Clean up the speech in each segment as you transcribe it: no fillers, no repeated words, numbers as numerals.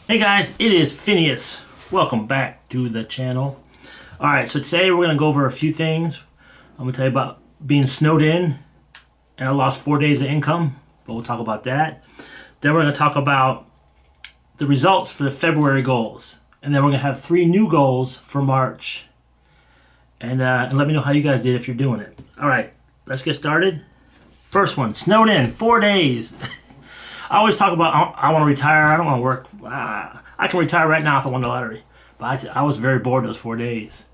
Hey guys, it is Phineas. Welcome back to the channel. Alright, so today we're going to go over a few things. I'm going to tell you about being snowed in and I lost 4 days of income, but we'll talk about that. Then we're going to talk about the results for the February goals. And then we're going to have 3 new goals for March. And let me know how you guys did if you're doing it. Alright, let's get started. First one, snowed in, 4 days. I always talk about I want to retire. I don't want to work. I can retire right now if I won the lottery. But I was very bored those 4 days.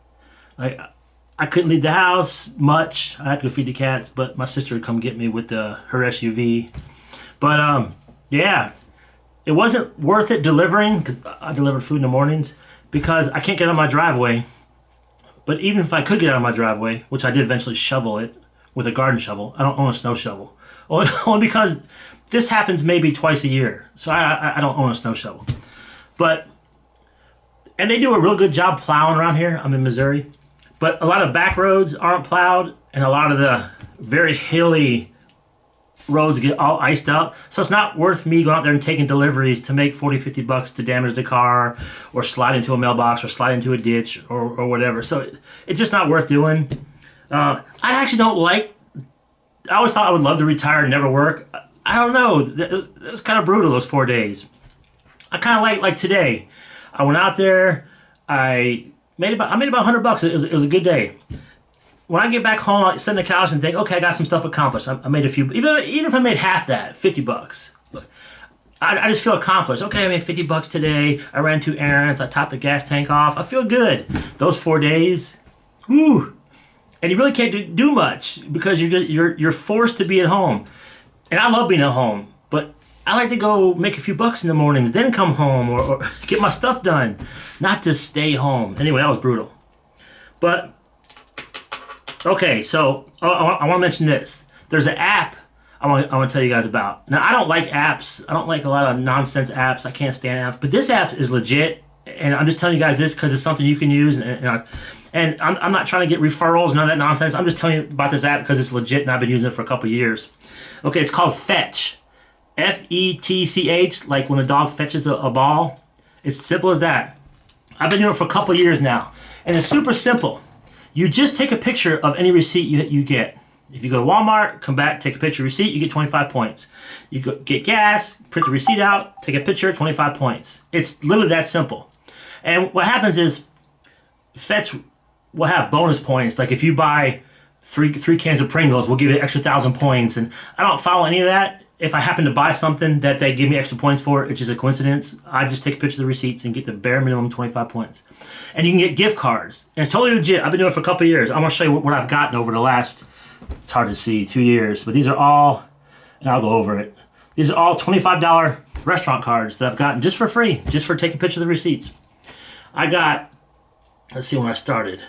Like I couldn't leave the house much. I had to go feed the cats, but my sister would come get me with her SUV. But yeah, it wasn't worth it delivering because I delivered food in the mornings because I can't get out of my driveway. But even if I could get out of my driveway, which I did eventually shovel it with a garden shovel, I don't own a snow shovel. Only because this happens maybe twice a year, so I don't own a snow shovel. And they do a real good job plowing around here. I'm in Missouri. But a lot of back roads aren't plowed, and a lot of the very hilly roads get all iced up. So it's not worth me going out there and taking deliveries to make 40, 50 bucks to damage the car or slide into a mailbox or slide into a ditch or whatever. So it's just not worth doing. I actually don't like... I always thought I would love to retire and never work. I don't know. It was kind of brutal those 4 days. I kind of like today. I went out there. I made about $100. It was a good day. When I get back home, I sit on the couch and think, okay, I got some stuff accomplished. I made a few. Even if I made half that, $50. I just feel accomplished. Okay, I made $50 today. I ran 2 errands. I topped the gas tank off. I feel good. Those 4 days, whew. And you really can't do much because you're forced to be at home. And I love being at home, but I like to go make a few bucks in the mornings, then come home or get my stuff done, not to stay home. Anyway, that was brutal. But, okay, so I want to mention this. There's an app I want to tell you guys about. Now, I don't like apps. I don't like a lot of nonsense apps. I can't stand apps. But this app is legit, and I'm just telling you guys this because it's something you can use. And I'm not trying to get referrals, none of that nonsense. I'm just telling you about this app because it's legit, and I've been using it for a couple years. Okay, it's called Fetch. F-E-T-C-H, like when a dog fetches a ball. It's simple as that. I've been doing it for a couple years now. And it's super simple. You just take a picture of any receipt you get. If you go to Walmart, come back, take a picture of receipt, you get 25 points. You go get gas, print the receipt out, take a picture, 25 points. It's literally that simple. And what happens is, Fetch will have bonus points. Like if you buy three cans of Pringles, we'll give you an extra 1,000 points. And I don't follow any of that. If I happen to buy something that they give me extra points for, it's just a coincidence. I just take a picture of the receipts and get the bare minimum 25 points. And you can get gift cards. And it's totally legit. I've been doing it for a couple of years. I'm going to show you what I've gotten over the last, it's hard to see, 2 years. But these are all, and I'll go over it. These are all $25 restaurant cards that I've gotten just for free, just for taking pictures of the receipts. I got, let's see when I started.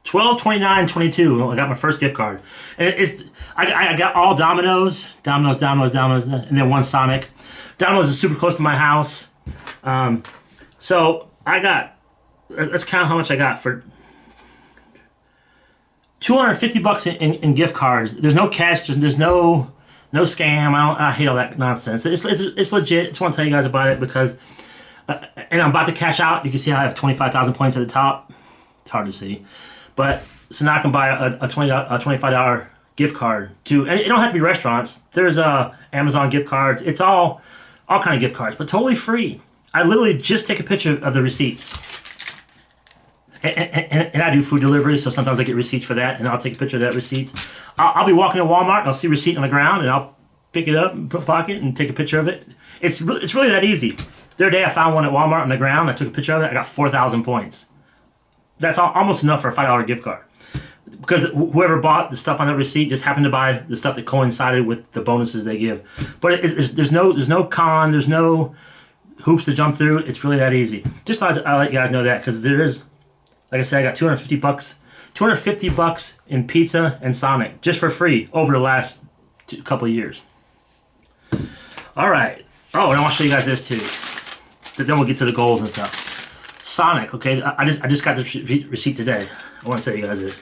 12/29/22. I got my first gift card, and I got all Domino's, and then one Sonic. Domino's is super close to my house, so I got. Let's count how much I got for $250 in gift cards. There's no cash. There's no scam. I hate all that nonsense. It's legit. I just want to tell you guys about it because, and I'm about to cash out. You can see I have 25,000 points at the top. It's hard to see. But so now I can buy a $25 gift card to, and it don't have to be restaurants. There's Amazon gift cards. It's all kind of gift cards, but totally free. I literally just take a picture of the receipts, and I do food delivery, so sometimes I get receipts for that, and I'll take a picture of that receipts. I'll be walking to Walmart, and I'll see a receipt on the ground, and I'll pick it up and put in a pocket and take a picture of it. It's really that easy. The other day I found one at Walmart on the ground. I took a picture of it. I got 4,000 points. That's almost enough for a $5 gift card. Because whoever bought the stuff on that receipt just happened to buy the stuff that coincided with the bonuses they give. But there's no con, there's no hoops to jump through. It's really that easy. Just thought I'd let you guys know that because there is, like I said, I got $250 in pizza and Sonic just for free over the last couple of years. All right. Oh, and I want to show you guys this too. Then we'll get to the goals and stuff. Sonic, okay, I just got this receipt today. I want to tell you guys this.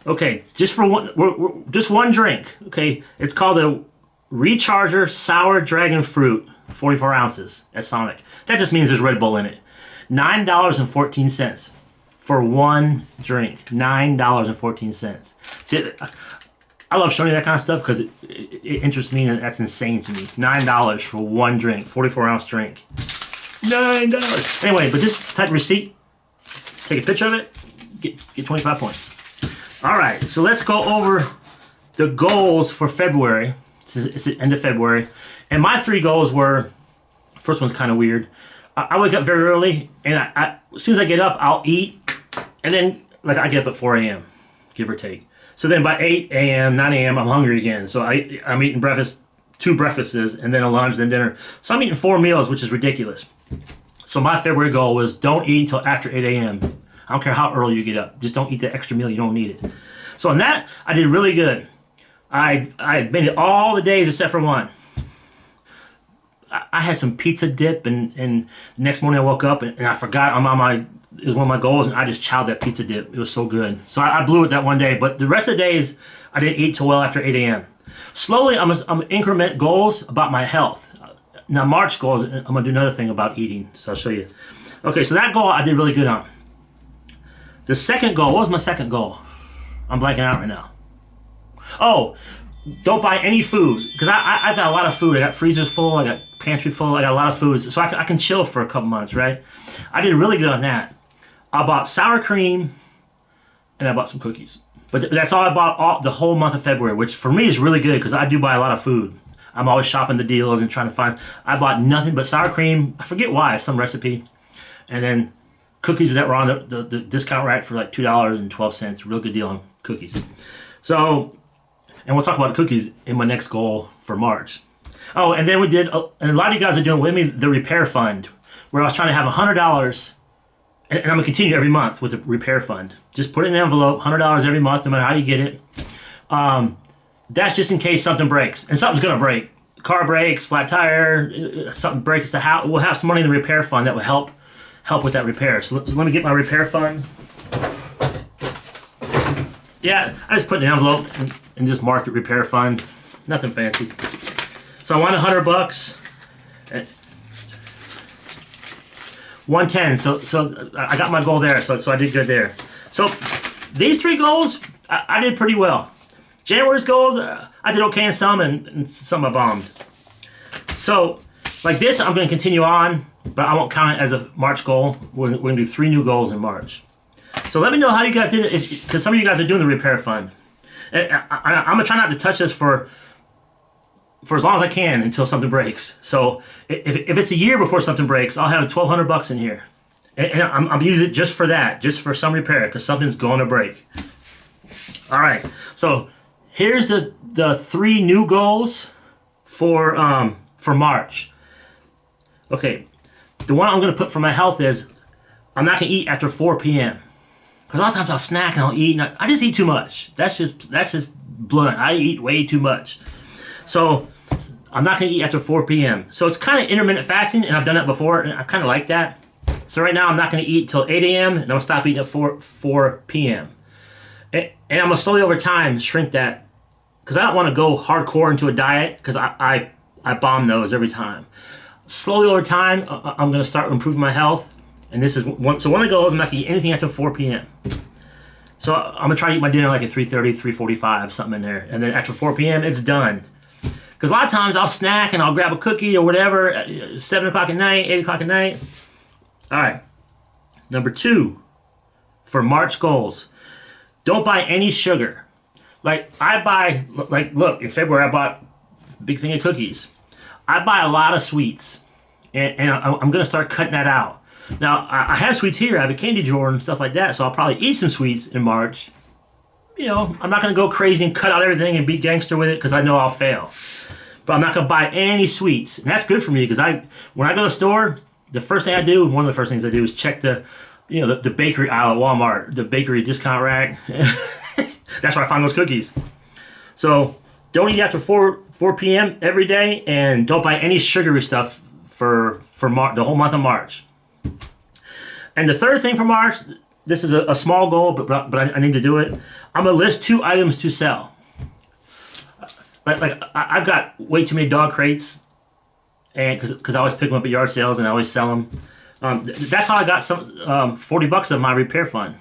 Okay, just for one drink. Okay, it's called a Recharger Sour Dragon Fruit. 44 ounces at Sonic. That just means there's Red Bull in it. $9.14 for one drink. $9.14. See, I love showing you that kind of stuff because it interests me, and that's insane to me. $9 for one drink, 44-ounce drink. $9. Anyway, but this type of receipt, take a picture of it, get 25 points. All right, so let's go over the goals for February. It's the end of February. And my 3 goals were, first one's kind of weird. I wake up very early, and as soon as I get up, I'll eat. And then, like, I get up at 4 a.m., give or take. So then by 8 a.m., 9 a.m., I'm hungry again. So I'm eating breakfast, 2 breakfasts, and then a lunch, then dinner. So I'm eating 4 meals, which is ridiculous. So my February goal was don't eat until after 8 a.m. I don't care how early you get up. Just don't eat the extra meal. You don't need it. So on that, I did really good. I made it all the days except for one. I had some pizza dip, and the next morning I woke up, and I forgot it was one of my goals, and I just chowed that pizza dip. It was so good. So I blew it that one day, but the rest of the days, I didn't eat till well after 8 a.m. Slowly, I'm increment goals about my health. Now, March goals, I'm going to do another thing about eating, so I'll show you. Okay, so that goal I did really good on. The second goal, what was my second goal? I'm blanking out right now. Oh, don't buy any food, because I've got a lot of food. I got freezers full, I got pantry full, I got a lot of food, so I can chill for a couple months, right? I did really good on that. I bought sour cream, and I bought some cookies. But that's all I bought the whole month of February, which for me is really good, because I do buy a lot of food. I'm always shopping the deals and trying to find. I bought nothing but sour cream. I forget why, some recipe. And then cookies that were on the discount rack for like $2.12. Real good deal on cookies. So, and we'll talk about cookies in my next goal for March. Oh, and then we did, and a lot of you guys are doing with me, the repair fund, where I was trying to have $100, and I'm going to continue every month with the repair fund. Just put it in an envelope, $100 every month, no matter how you get it. That's just in case something breaks, and something's going to break. Car breaks, flat tire, something breaks the house. We'll have some money in the repair fund that will help with that repair. So let me get my repair fund. Yeah, I just put it in an envelope and just marked it repair fund. Nothing fancy. So I want $100. 110. So I got my goal there. So I did good there. So these 3 goals, I did pretty well. January's goals, I did okay in some, and some I bombed. So, like this, I'm going to continue on, but I won't count it as a March goal. We're going to do 3 new goals in March. So let me know how you guys did it, because some of you guys are doing the repair fund. And I'm going to try not to touch this for as long as I can until something breaks. So if it's a year before something breaks, I'll have $1,200 in here. And I'm using it just for that, just for some repair, because something's going to break. All right, so here's the 3 new goals for March. Okay, the one I'm going to put for my health is I'm not going to eat after 4 p.m. Because a lot of times I'll snack and I'll eat, and I just eat too much. That's just blunt. I eat way too much. So I'm not going to eat after 4 p.m. So it's kind of intermittent fasting, and I've done that before, and I kind of like that. So right now I'm not going to eat till 8 a.m. and I'm going to stop eating at 4 p.m. And I'm going to slowly over time shrink that, because I don't want to go hardcore into a diet, because I bomb those every time. Slowly over time, I'm going to start improving my health. And this is one. So one of the goals, I'm not going to eat anything after 4 p.m. So I'm going to try to eat my dinner like at 3:30, 3:45, something in there. And then after 4 p.m., it's done. Because a lot of times I'll snack and I'll grab a cookie or whatever at 7 o'clock at night, 8 o'clock at night. All right. Number 2 for March goals. Don't buy any sugar. Look, in February I bought a big thing of cookies. I buy a lot of sweets. And I'm going to start cutting that out. Now, I have sweets here. I have a candy drawer and stuff like that, so I'll probably eat some sweets in March. You know, I'm not going to go crazy and cut out everything and be gangster with it, because I know I'll fail. But I'm not going to buy any sweets. And that's good for me, because when I go to the store, the first thing I do, one of the first things I do is check the bakery aisle at Walmart, the bakery discount rack. That's where I find those cookies. So don't eat after 4 p.m. every day, and don't buy any sugary stuff for the whole month of March. And the third thing for March, this is a small goal, but I need to do it. I'm going to list 2 items to sell. Like I've got way too many dog crates, and because I always pick them up at yard sales and I always sell them. That's how I got some $40 of my repair fund.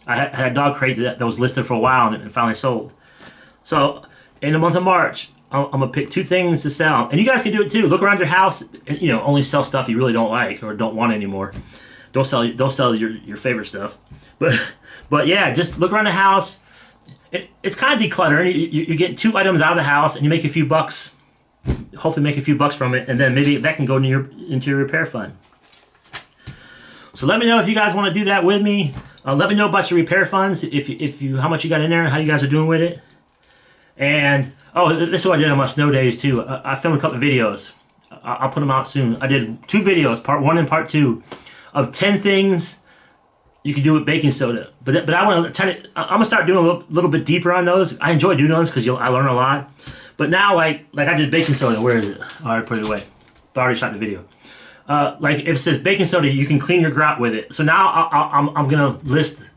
I had a dog crate that was listed for a while and it finally sold. So in the month of March, I'm gonna pick 2 things to sell, and you guys can do it too. Look around your house, and only sell stuff you really don't like or don't want anymore. Don't sell your favorite stuff. But yeah, just look around the house. It's kind of decluttering. You're getting 2 items out of the house, and you make a few bucks. Hopefully, make a few bucks from it, and then maybe that can go into your repair fund. So let me know if you guys want to do that with me. Let me know about your repair funds. If you how much you got in there, and how you guys are doing with it. And this is what I did on my snow days too. I filmed a couple of videos. I'll put them out soon. I did 2 videos, part 1 and part 2, of 10 things you can do with baking soda. But I want to I'm gonna start doing a little bit deeper on those. I enjoy doing those because I learn a lot. But now, like I did baking soda. Where is it? I already put it away. I already shot the video. Like if it says baking soda, you can clean your grout with it. So now I'm gonna list.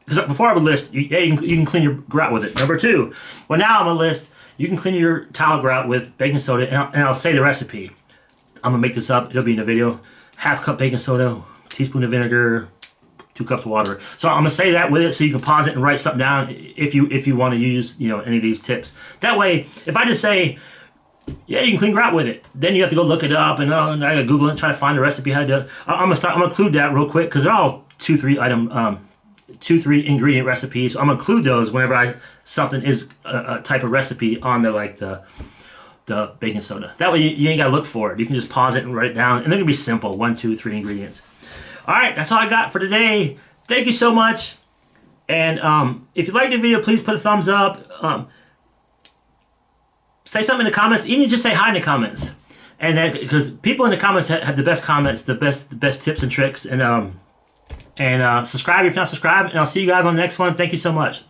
Because before I would list, you can clean your grout with it. Number 2, well now I'm gonna list. You can clean your tile grout with baking soda, and I'll say the recipe. I'm gonna make this up. It'll be in the video. 1/2 cup baking soda, teaspoon of vinegar, 2 cups of water. So I'm gonna say that with it, so you can pause it and write something down if you want to use any of these tips. That way, if I just say, yeah, you can clean grout with it, then you have to go look it up and I gotta Google it and try to find the recipe how to do it. I'm gonna include that real quick because they're all 2-3 ingredient recipes. So I'm gonna include those whenever something is a type of recipe on the baking soda. That way you ain't gotta look for it. You can just pause it and write it down, and they're gonna be simple: 1, 2, 3 ingredients. All right, that's all I got for today. Thank you so much. And if you like the video, please put a thumbs up. Say something in the comments. Even just say hi in the comments, and then because people in the comments have the best comments, the best tips and tricks, and subscribe if you're not subscribed. And I'll see you guys on the next one. Thank you so much.